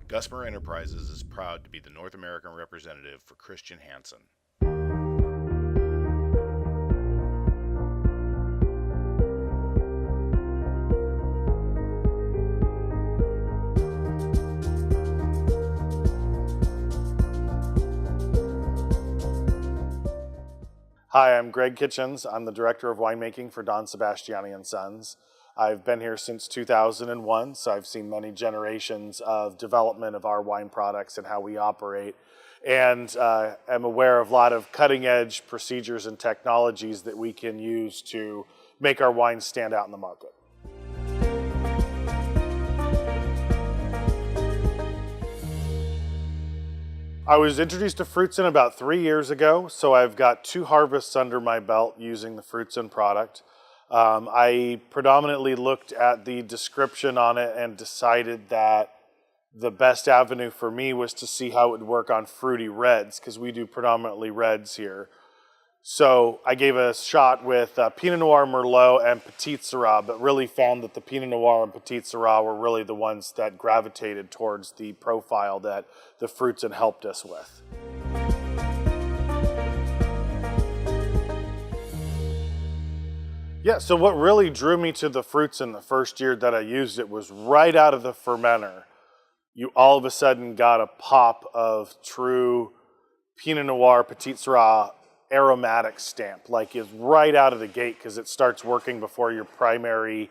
Gusmer Enterprises is proud to be the North American representative for Christian Hansen. Hi, I'm Greg Kitchens. I'm the Director of Winemaking for Don Sebastiani and Sons. I've been here since 2001, so I've seen many generations of development of our wine products and how we operate. And I'm aware of a lot of cutting-edge procedures and technologies that we can use to make our wines stand out in the market. I was introduced to FrootZen about 3 years ago, so I've got 2 harvests under my belt using the FrootZen product. I predominantly looked at the description on it and decided that the best avenue for me was to see how it would work on fruity reds, because we do predominantly reds here. So I gave a shot with Pinot Noir, Merlot, and Petit Syrah, but really found that the Pinot Noir and Petit Syrah were really the ones that gravitated towards the profile that the FrootZen helped us with. Yeah, so what really drew me to the FrootZen the first year that I used it was right out of the fermenter. You all of a sudden got a pop of true Pinot Noir, Petit Syrah aromatic stamp, like is right out of the gate, because it starts working before your primary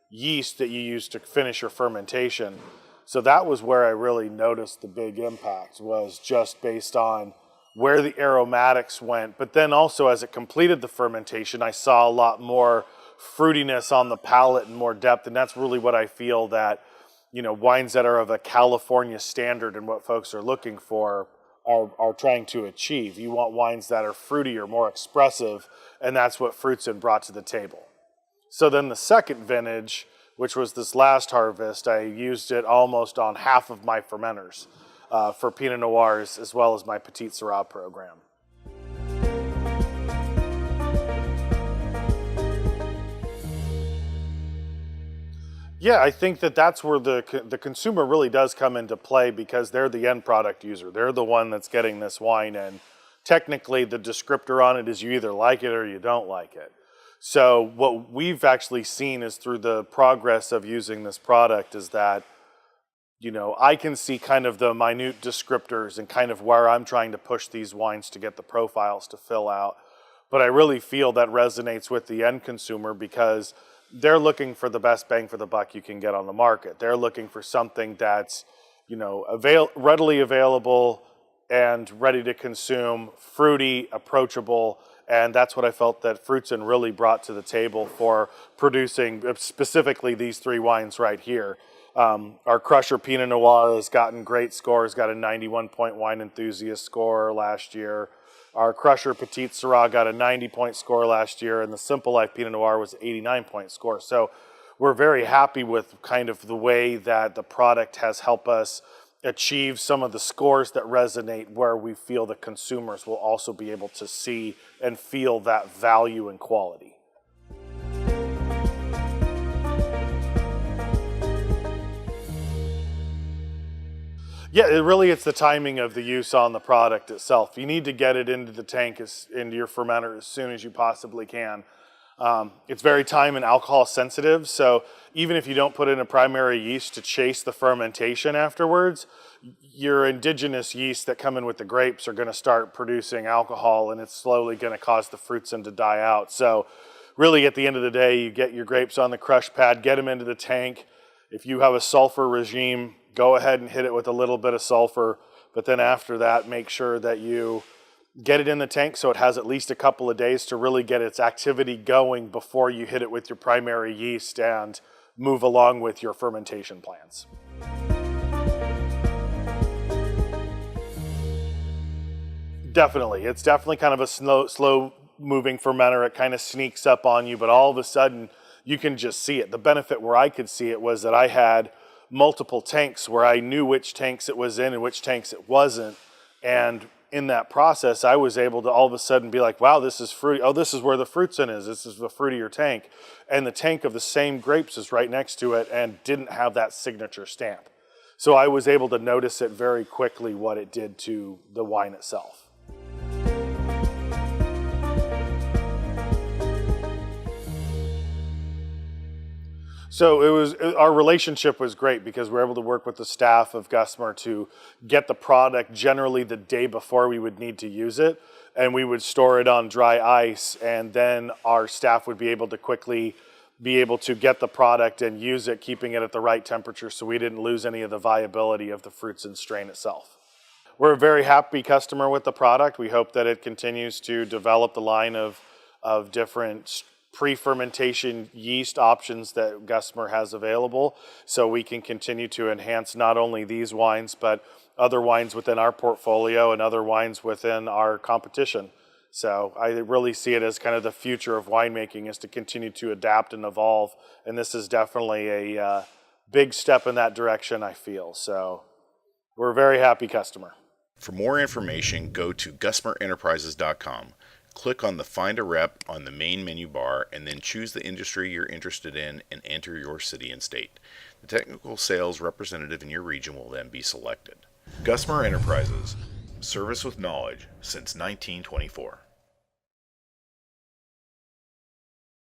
yeast that you use to finish your fermentation. So that was where I really noticed the big impact, was just based on where the aromatics went. But then also as it completed the fermentation, I saw a lot more fruitiness on the palate and more depth. And that's really what I feel that, you know, wines that are of a California standard and what folks are looking for are trying to achieve. You want wines that are fruitier, more expressive, and that's what FrootZen brought to the table. So then the second vintage, which was this last harvest, I used it almost on half of my fermenters for Pinot Noirs as well as my Petit Syrah program. Yeah, I think that that's where the consumer really does come into play, because they're the end product user. They're the one that's getting this wine, and technically the descriptor on it is you either like it or you don't like it. So what we've actually seen is through the progress of using this product is that, you know, I can see kind of the minute descriptors and kind of where I'm trying to push these wines to get the profiles to fill out. But I really feel that resonates with the end consumer, because they're looking for the best bang for the buck you can get on the market. They're looking for something that's, you know, readily available and ready to consume, fruity, approachable, and that's what I felt that FrootZen really brought to the table for producing specifically these 3 wines right here. Our Crusher Pinot Noir has gotten great scores, got a 91-point wine enthusiast score last year. Our Crusher Petit Syrah got a 90-point score last year, and the Simple Life Pinot Noir was an 89-point score. So we're very happy with kind of the way that the product has helped us achieve some of the scores that resonate, where we feel the consumers will also be able to see and feel that value and quality. Yeah, it's the timing of the use on the product itself. You need to get it into the tank, into your fermenter as soon as you possibly can. It's very time and alcohol sensitive, so even if you don't put in a primary yeast to chase the fermentation afterwards, your indigenous yeast that come in with the grapes are going to start producing alcohol, and it's slowly going to cause the FrootZen to die out. So really at the end of the day, you get your grapes on the crush pad, get them into the tank. If you have a sulfur regime, go ahead and hit it with a little bit of sulfur, but then after that, make sure that you get it in the tank so it has at least a couple of days to really get its activity going before you hit it with your primary yeast and move along with your fermentation plans. Definitely. It's definitely kind of a slow moving fermenter. It kind of sneaks up on you, but all of a sudden you can just see it. The benefit where I could see it was that I had multiple tanks where I knew which tanks it was in and which tanks it wasn't. And in that process, I was able to all of a sudden be like, wow, this is fruity. Oh, this is where the FrootZen is. This is the fruitier tank. And the tank of the same grapes is right next to it and didn't have that signature stamp. So I was able to notice it very quickly what it did to the wine itself. So our relationship was great because we were able to work with the staff of Gusmer to get the product generally the day before we would need to use it, and we would store it on dry ice, and then our staff would be able to quickly be able to get the product and use it, keeping it at the right temperature so we didn't lose any of the viability of the FrootZen strain itself. We're a very happy customer with the product. We hope that it continues to develop the line of different pre-fermentation yeast options that Gusmer has available, so we can continue to enhance not only these wines, but other wines within our portfolio and other wines within our competition. So I really see it as kind of the future of winemaking, is to continue to adapt and evolve, and this is definitely a big step in that direction, I feel. So we're a very happy customer. For more information, go to gusmerenterprises.com. Click on the Find a Rep on the main menu bar, and then choose the industry you're interested in and enter your city and state. The technical sales representative in your region will then be selected. Gusmer Enterprises, service with knowledge since 1924.